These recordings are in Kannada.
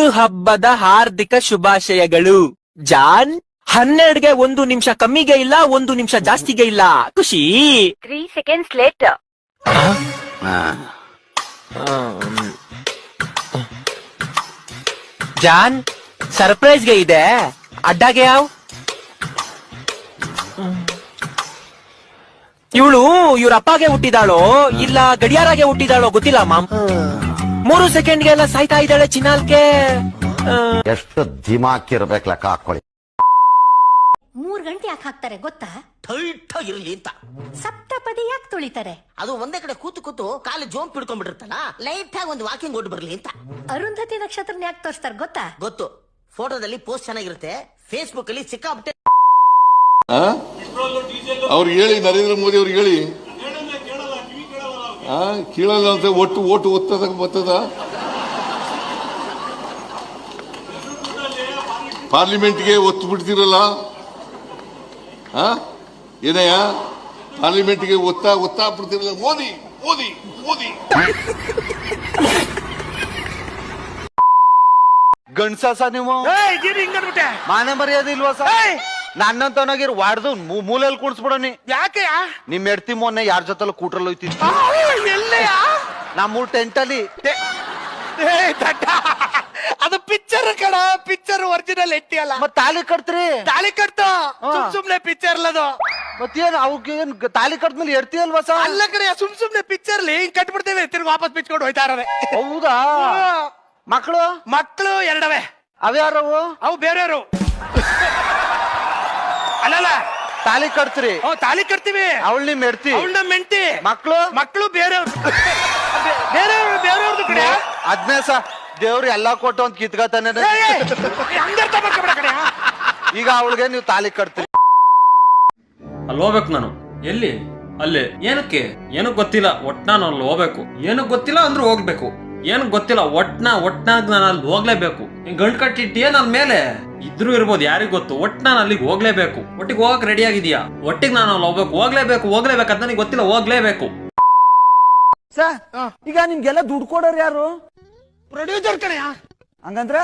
ಹುಟ್ಟುಹಬ್ಬದ ಹಾರ್ದಿಕ ಶುಭಾಶಯಗಳು. ಜಾನ್, 12ಗೆ 1 ನಿಮಿಷ ಕಮ್ಮಿಗೆ ಇಲ್ಲ, 1 ನಿಮಿಷ ಜಾಸ್ತಿಗೆ ಇಲ್ಲ. ಖುಷಿ. 3 seconds later. ಜಾನ್, ಸರ್ಪ್ರೈಸ್ಗೆ ಇದೆ. ಅಡ್ಡಾಗೆ ಯಾವ ಇವಳು ಇವ್ರ ಅಪ್ಪಗೆ ಹುಟ್ಟಿದಾಳೋ ಇಲ್ಲ ಗಡಿಯಾರಾಗೆ ಹುಟ್ಟಿದಾಳೋ ಗೊತ್ತಿಲ್ಲ ಮಾಮ್. 3 ಸೆಕೆಂಡ್ಗೆಲ್ಲ ಸಾಯ್ತಾ ಇದ್ದಾಳೆ ಚಿನ್ನಾಲ್ಕೆ. ಎಷ್ಟು ದಿಮಾಕ್ ಇರ್ಬೇಕು ಲೆಕ್ಕ ಹಾಕೊಳ್ಳಿ. 3 ಗಂಟೆ ಯಾಕೆ ಹಾಕ್ತಾರೆ ಗೊತ್ತಾ? ಟೈಟ್ ಆಗಿರ್ಲಿ ಅಂತ. ಸಪ್ತಪದಿ ಯಾಕೆ ತುಳಿತಾರೆ? ಅದು ಒಂದೇ ಕಡೆ ಕೂತು ಕೂತು ಕಾಲು ಜೋಂಪ್ ಹಿಡ್ಕೊಂಡ್ಬಿಟ್ಟಿರ್ತಲ್ಲ, ಲೈಟ್ ಆಗಿ ಒಂದು ವಾಕಿಂಗ್ ಓಡ್ ಬರ್ಲಿ ಅಂತ. ಅರುಂಧತಿ ನಕ್ಷತ್ರನ ಯಾಕೆ ತೋರಿಸ್ತಾರೆ ಗೊತ್ತಾ? ಗೊತ್ತು, ಫೋಟೋದಲ್ಲಿ ಪೋಸ್ಟ್ ಚೆನ್ನಾಗಿರುತ್ತೆ, ಫೇಸ್ಬುಕ್ ಅಲ್ಲಿ ಸಿಕ್ಕಾಪಟ್ಟೆ. ಅವ್ರಿಗೆ ಹೇಳಿ, ನರೇಂದ್ರ ಮೋದಿ ಅವ್ರಿಗೆ ಹೇಳಿ. ಕೇಳಲ್ಲ ಅಂತ ಒಟ್ಟು ಓಟು ಬರ್ತದ. ಪಾರ್ಲಿಮೆಂಟ್ಗೆ ಒತ್ತು ಬಿಡ್ತಿರಲ್ಲ, ಏನಯ್ಯ? ಪಾರ್ಲಿಮೆಂಟ್ಗೆ ಒತ್ತಾ ಬಿಡ್ತಿರಲ್ಲ. ಮೋದಿ ಮೋದಿ ಮೋದಿ. ಗಂಡ್ಸ ನೀವು ಮಾನ ಮರ್ಯಾದೆ ಇಲ್ವಾ ಸರ್? ನನ್ನಂತವನಾಗಿರ್ ವಾಡ್ದು ಮೂಲೆಯಲ್ಲಿ ಕೂಡ್ಸ್ಬಿಡೋನಿ. ಯಾಕೆ? ನಿಮ್ ಎಡ್ತಿ ಮೊನ್ನೆ ಯಾರ ಜೊತೆ ಕೂಟ್ರಲ್ಲಿ ಹೋಯ್ತಿದ್ವಿ ನಮ್ಮೂರ್ ಟೆಂಟ್ ಅಲ್ಲಿ. ಅದು ಪಿಕ್ಚರ್ ಕಡ, ಪಿಕ್ಚರ್ ಒರಿಜಿನಲ್ ಎಟ್ಟಿ ಅಲ್ಲ. ಮತ್ ತಾಲಿ ಕಟ್ತ್ರಿ? ತಾಳಿ ಕಟ್ತ ಸುಮ್ನೆ ಪಿಕ್ಚರ್ ಅಲ್ಲದು. ಮತ್ತೇನ್ ಅವ್ಕೇನ್ ತಾಲಿ ಕಟ್ಮೇಲೆ ಎಡ್ತಿ ಅಲ್ವಾ ಸರ್? ಅಲ್ಲ ಕಡೆ, ಸುಮ್ನೆ ಪಿಕ್ಚರ್ ಹಿಂಗ್ ಕಟ್ಬಿಡ್ತೇವೆ, ತಿರ್ಗಿ ವಾಪಸ್ ಪಿಚ್ಕೊಂಡು ಹೋಯ್ತಾ ಇರೋದೆ. ಹೌದಾ? ಮಕ್ಕಳು 2 ಅವ್ಯಾರವು? ಅವು ಬೇರೆಯವರು. ಅಲ್ಲಲ್ಲ, ತಾಲಿ ಕಟ್ತ್ರಿ? ತಾಲಿ ಕಟ್ತೀವಿ. ಅವಳು ನಿಮ್ ಎಡ್ತಿ, ಅವಳು ನಮ್ಮ ಮೆಂಟಿ. ಮಕ್ಕಳು ಬೇರೆಯವ್ರು ಬೇರೆಯವ್ರದ್ದು ಕಡೆ. ಅದ್ನೇ ಸ ದೇವ್ರು ಎಲ್ಲಾ ಕೊಟ್ಟು ಒಂದ್ ಕಿತ್ಕತಾನೆ. ಈಗ ಅವಳಿಗೆ ನೀವು ತಾಲಿ ಕಟ್ತೀರಿ. ಅಲ್ಲಿ ಹೋಗ್ಬೇಕು ನಾನು. ಎಲ್ಲಿ? ಅಲ್ಲೇ. ಏನಕ್ಕೆ? ಏನಕ್ ಗೊತ್ತಿಲ್ಲ, ಒಟ್ನ ನಾನು ಅಲ್ಲಿ ಹೋಗ್ಬೇಕು. ಏನಕ್ ಗೊತ್ತಿಲ್ಲ ಅಂದ್ರೂ ಹೋಗ್ಬೇಕು. ಏನಕ್ ಗೊತ್ತಿಲ್ಲ, ಒಟ್ನಾಗ ನಾನು ಅಲ್ಲಿ ಹೋಗ್ಲೇಬೇಕು. ಗಂಟು ಕಟ್ಟಿಟ್ಟಿಯ ನನ್ ಮೇಲೆ ಇದ್ರೂ ಇರ್ಬೋದು, ಯಾರಿಗ್ ಗೊತ್ತು. ನಾನು ಅಲ್ಲಿಗೆ ಹೋಗ್ಲೇಬೇಕು. ಒಟ್ಟಿಗೆ ಹೋಗಕ್ ರೆಡಿ ಆಗಿದ್ಯಾ? ಒಟ್ಟಿಗೆ ನಾನು ಅಲ್ಲಿ ಹೋಗ್ಬೇಕು ಅಂತ ನನಗೆ ಗೊತ್ತಿಲ್ಲ, ಹೋಗ್ಲೇಬೇಕು. ಸರ್, ಈಗ ನಿಮ್ಗೆಲ್ಲ ದುಡ್ಡು ಕೊಡೋರು ಯಾರು? ಪ್ರೊಡ್ಯೂಸರ್ ಕಣೆಯ. ಹಂಗಂದ್ರೆ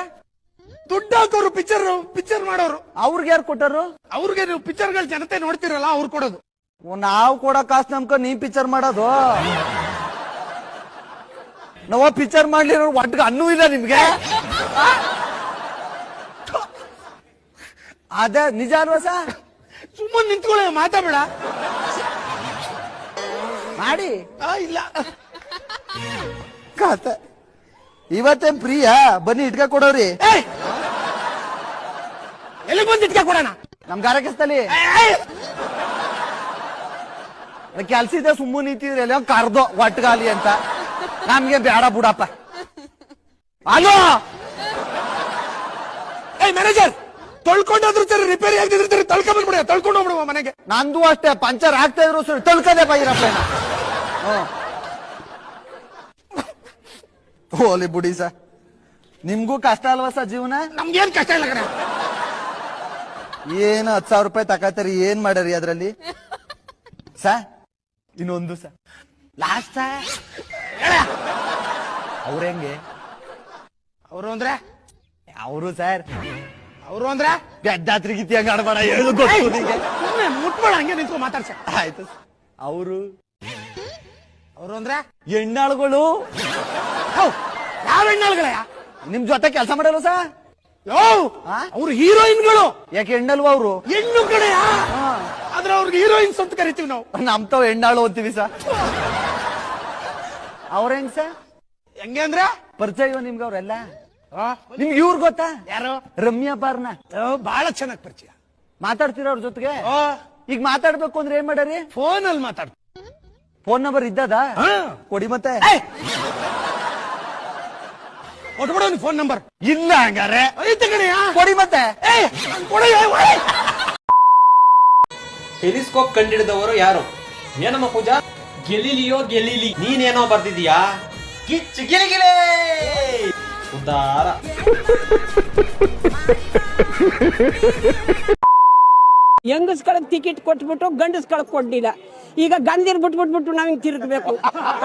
ದುಡ್ಡು ಹಾಕೋರು, ಪಿಕ್ಚರ್ ಮಾಡೋರು. ಅವ್ರಿಗೆ ಯಾರು ಕೊಟ್ಟರು? ಅವ್ರಿಗೆ ನೀವು ಪಿಕ್ಚರ್ಗಳು ಜನತೆ ನೋಡ್ತಿರಲ್ಲ, ಅವ್ರು ಕೊಡೋದು. ನಾವ್ ಕೊಡೋ ಕಾಸು ನಮ್ಕ ನೀವ್ ಪಿಕ್ಚರ್ ಮಾಡೋದು? ನಾವ ಪಿಕ್ಚರ್ ಮಾಡ್ಲಿರೋ ಒಟ್ಟಿಗೆ ಅನ್ನೂ ಇಲ್ಲ ನಿಮ್ಗೆ. ಅದೇ ನಿಜ ಅಲ್ವಾ ಸರ್? ಸುಮ್ಮನೆ ನಿಂತ್ಕೊಳ್ಳ, ಮಾತಾಡಬೇಡ. ಮಾಡಿ ಇಲ್ಲ ಕಾತ ಇವತ್ತೇನ್ ಪ್ರಿಯಾ ಬನ್ನಿ ಇಟ್ಕ ಕೊಡೋರಿ. ಎಲ್ಲಿ ಬಂದು ಇಟ್ಕ ಕೊಡೋಣ? ನಮ್ ಗಾರಕಸ್ತಲ್ಲಿ ಕೆಲ್ಸ ಇದೆ, ಸುಮ್ಮನೆ ನಿಂತಿದ್ರಿ ಎಲ್ಲ ಕರ್ದೋ ಒಟ್ಟಗಾಲಿ ಅಂತ. ನಮ್ಗೆ ಬೇಡ ಬಿಡಪ್ಪ. ಅಲೋ ಮ್ಯಾನೇಜರ್, ತೊಳ್ಕೊಂಡಾದ್ರು ಸರಿ, ರಿಪೇರಿ ಆಗಿದ್ರೆ ಸರಿ, ತೊಳ್ಕೊಂಡ್ಬಿಡ, ತೊಳ್ಕೊಂಡು ಹೋಗ್ಬಿಡುವ ಮನೆಗೆ. ನಂದು ಅಷ್ಟೇ, ಪಂಚರ್ ಆಗ್ತಾ ಇದ್ರು ಸರಿ ತೊಳ್ಕದೆ ಬೈರಪ್ಪ. ಹೋಲಿ ಬಿಡಿ ಸರ್, ನಿಮ್ಗೂ ಕಷ್ಟ ಅಲ್ವಾ ಸರ್ ಜೀವನ? ನಮ್ಗೇನ್ ಕಷ್ಟ ಇಲ್ಲ ಕಣ. ಏನು 10,000 ರೂಪಾಯಿ ತಗೋತಾರಿ, ಏನ್ ಮಾಡ್ಯಾರಿ ಅದ್ರಲ್ಲಿ? ಸರ್ ಇನ್ನೊಂದು ಸರ್ ಲಾಸ್ಟ್ ಅವ್ರ ಹೆಂಗೆ? ಅವರು ಅಂದ್ರೆ ಅವರು ಸರ್, ಅವರು ಅಂದ್ರೆ ಗಡ್ಡಾತ್ರಿ ಗಿತ್ತಿ ಹಂಗ ಆಡ್ಬೇಡ, ಹೇಳುದು ಗೊತ್ತು ನಿಂಗೆ. ಮುಟ್ಬೇಡ, ಹಂಗೆ ನಿಂತ್ಕೊ ಮಾತಾಡ್ಸ. ಆಯ್ತು. ಅವರು ಅಂದ್ರೆ ಹೆಣ್ಣಾಳುಗಳು. ಯಾವ ಹೆಣ್ಣಾಳುಗಳೇ? ನಿಮ್ ಜೊತೆ ಕೆಲಸ ಮಾಡಲ್ಲ ಸರ್? ಅವ್ರು ಹೀರೋಯಿನ್ಗಳು. ಯಾಕೆ ಹೆಣ್ಣಲ್ವಾ ಅವರು? ಹೆಣ್ಣು ಕಡೆಯ, ಆದ್ರೆ ಅವ್ರಿಗೆ ಹೀರೋಯಿನ್ಸ್ ಅಂತ ಕರಿತೀವಿ ನಾವು. ನಮ್ತಾವ್ ಹೆಣ್ಣಾಳು ಅಂತೀವಿ ಸರ್. ಅವ್ರ ಹೆಂಗ್ ಸರ್? ಹೆಂಗೆ ಅಂದ್ರೆ ಪರಿಚಯ ಇವ ನಿಮ್ಗೆ ಅವ್ರೆಲ್ಲ? ನಿಮ್ಗೆ ಇವ್ರು ಗೊತ್ತಾ? ಯಾರು? ರಮ್ಯಾ ಬಾರ್ನ. ಬಹಳ ಚೆನ್ನಾಗಿ ಪರಿಚಯ. ಮಾತಾಡ್ತೀರ ಅವ್ರ ಜೊತೆಗೆ? ಈಗ ಮಾತಾಡ್ಬೇಕು ಅಂದ್ರೆ ಏನ್ ಮಾಡ್ಯಾರಿ? ಫೋನ್ ಅಲ್ಲಿ ಮಾತಾಡ್ತೀವಿ. ಫೋನ್ ನಂಬರ್ ಇದ್ದದ? ಕೊಡಿ ಮತ್ತೆ. ಕೊಟ್ಬಿಡ ಫೋನ್ ನಂಬರ್. ಇಲ್ಲ ಹಂಗಾರೆ ಕೊಡಿ ಮತ್ತೆ. ಟೆಲಿಸ್ಕೋಪ್ ಕಂಡಿಡಿದವರು ಯಾರು? ಏನಮ್ಮ ಪೂಜಾ? ಗೆಲಿಲಿ. ನೀನೇನೋ ಬರ್ದಿದೀಯಾ? ಕಿಚ್ಚು ಗಿಲಿಗಿಲೇ ಉದ್ದಾರ. ಹೆಂಗಸ್ಗಳಿಗೆ ಟಿಕೆಟ್ ಕೊಟ್ಬಿಟ್ಟು ಗಂಡಸ್ಗಳಿಗೆ ಕೊಡ್ಲಿಲ್ಲ. ಈಗ ಗಂಡಿರ್ ಬಿಟ್ಬಿಟ್ಟು ನಾವ್ ಹಿಂಗ್ ತಿರುಗಬೇಕು.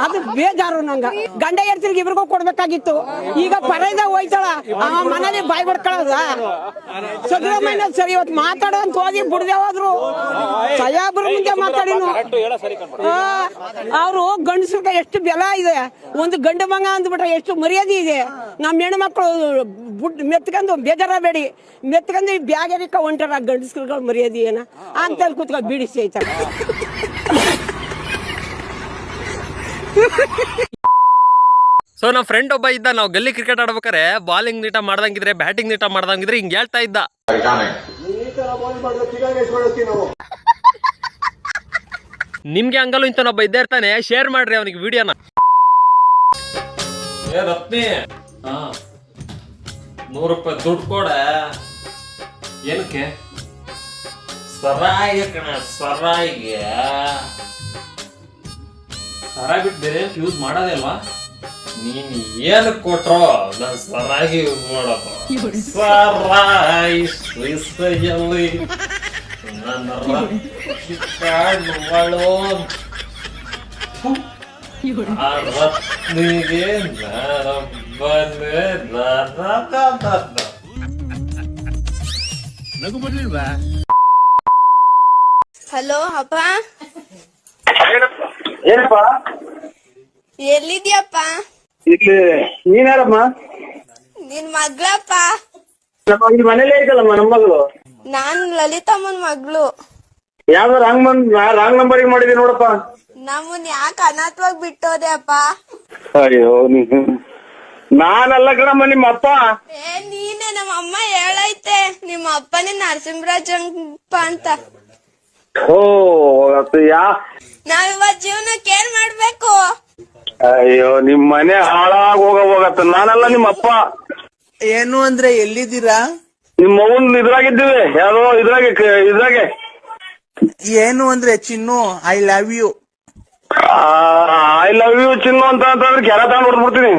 ಅದು ಬೇಜಾರು ನಂಗ. ಗಂಡ ಹೆಂಡ್ತಿರ್ಗೆ ಇಬ್ರಿಗೂ ಕೊಡ್ಬೇಕಾಗಿತ್ತು. ಈಗ ಪರೈದ ಹೋಯ್ತಾಳ ಆ ಮನೇಲಿ ಬಾಯ್ ಬಡ್ಕೊಳ್ಳೋದ. ಸಿದ್ದರಾಮಯ್ಯ ಸರಿ ಇವತ್ತು ಮಾತಾಡೋ ಅಂತ ಹೋಗಿ ಬಿಡದೆ ಹೋದ್ರು. ಸಾಯಾಬ್ರ ಮುಂದೆ ಮಾತಾಡಿನು. ಅವರು ಗಂಡಸ್ರಿಗೆ ಎಷ್ಟು ಬೆಲೆ ಇದೆ. ಒಂದು ಗಂಡು ಮಗ ಅಂದ್ಬಿಟ್ರೆ ಎಷ್ಟು ಮರ್ಯಾದೆ ಇದೆ. ನಮ್ಮ ಹೆಣ್ಣು ಮಕ್ಕಳು ಮೆತ್ಕೊಂಡು ಬೇಜಾರಬೇಡಿ, ಮೆತ್ಕೊಂಡು ಬ್ಯಾಗರಿಕ ಹೊಂಟಾರ ಗಂಡಸ್ಗಳ ಮರ್ಯಾದೆ ಏನ ಅಂತ ಕೂತ್ಕೊಂಡು ಬಿಡಿಸಿ ಐತಾರ. ಸೊ ನಮ್ಮ ಫ್ರೆಂಡ್ ಒಬ್ಬ ಇದ್ದ, ನಾವು ಗಲ್ಲಿ ಕ್ರಿಕೆಟ್ ಆಡ್ಬೇಕಾರೆ ಬಾಲಿಂಗ್ ನೀಟ ಮಾಡ್ದಂಗಿದ್ರೆ ಬ್ಯಾಟಿಂಗ್ ನೀಟ ಮಾಡ್ದಂಗಿದ್ರೆ ಹಿಂಗ್ ಹೇಳ್ತಾ ಇದ್ದ. ನಿಮ್ಗೆ ಹಂಗಲ್ಲೂ ಇಂಥನೊಬ್ಬ ಇದ್ದೇ ಇರ್ತಾನೆ. ಶೇರ್ ಮಾಡ್ರಿ ಅವನಿಗೆ ವಿಡಿಯೋನ. ರತ್ನಿ 100 ರೂಪಾಯಿ ದುಡ್ಡು ಕೊಡ. ಏನಕ್ಕೆ? ಸರಾಯಿಗೆ ಕಣ, ಸರಾಯಿಗೆ. ಸರಾಯಿ ಬಿಟ್ಟು ಬೇರೆ ಯೂಸ್ ಮಾಡೋದೇ ಅಲ್ವಾ? ನೀನ್ ಏನಕ್ಕೆ ಕೊಟ್ರೋ ನಾನು ಸರಾಗಿ ಯೂಸ್ ಮಾಡಪ್ಪ. ಸರಾಯಿ ಶ್ರೀಸೆಯಲ್ಲಿ ನನ್ನ ರತ್ನಿಗಳು ಆ ರತ್ನಿಗೆ ನಾನೊಬ್ಬನೇ ನಗು ಬರ್ಲಿಲ್ವಾ? ಹಲೋ ಅಪ್ಪ, ಏನಪ್ಪ ಎಲ್ಲಿದ್ಯಪ್ಪ? ಇಲ್ಲಿ ನೀನ್ಯಾರಮ್ಮ? ನಿನ್ ಮಗಳಪ್ಪ. ಇಲ್ಲಿ ಮನೇಲೇ ಐತಲ್ಲಮ್ಮ ನಮ್ಮ ಮಗಳು. ನಾನ್ ಲಲಿತಮ್ಮನ್ ಮಗಳು. ಯಾವ್ದು ರಾಂಗ್ ನಂಬರಿಗೆ ಮಾಡಿದೀನಿ ನೋಡಪ್ಪ. ನಮ್ಮನ್ ಯಾಕೆ ಅನಾಥವಾಗಿ ಬಿಟ್ಟೋದೆ ಅಪ್ಪ? ಅಯ್ಯೋ ನಾನಲ್ಲ ಕಣಮ್ಮ ನಿಮ್ಮ ಅಪ್ಪ. ನೀನೆ, ನಮ್ಮ ಅಮ್ಮ ಹೇಳೈತೆ ನಿಮ್ಮ ಅಪ್ಪನೇ ನರಸಿಂಹರಾಜಪ್ಪ ಅಂತ. ಓ ನಾವಿವತ್ ಜೀವನಕ್ಕೆ ಏನ್ ಮಾಡ್ಬೇಕು? ಅಯ್ಯೋ ನಿಮ್ ಮನೆ ಹಾಳಾಗ್ ಹೋಗತ್ತ. ನಾನಲ್ಲ ನಿಮ್ಮ ಅಪ್ಪ. ಏನು ಅಂದ್ರೆ ಎಲ್ಲಿದ್ದೀರಾ? ನಿಮ್ಮ ಅವ್ನ್ ಇದ್ರಾಗಿದ್ದೀವಿ. ಯಾವ್ದೋ ಇದ್ರಾಗೆ ಏನು ಅಂದ್ರೆ Chinnu I love you. I love you Chinnu ಅಂತಂದ್ರೆ ಕೆರ ತಗೊಂಡ್ ಹೊಡ್ಬಿಡ್ತೀನಿ.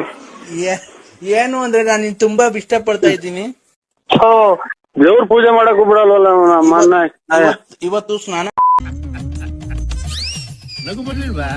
ಏನು ಅಂದ್ರೆ ನಾನು ನಿನ್ ತುಂಬಾ ಇಷ್ಟಪಡ್ತಾ ಇದ್ದೀನಿ. ದೇವ್ರ ಪೂಜೆ ಮಾಡಕ್ ಬಿಡಲ್ವಲ್ಲ ನಮ್ಮನ್ನ. ಇವತ್ತು ಸ್ನಾನ. ನಗು ಬರ್ಲಿಲ್ವಾ?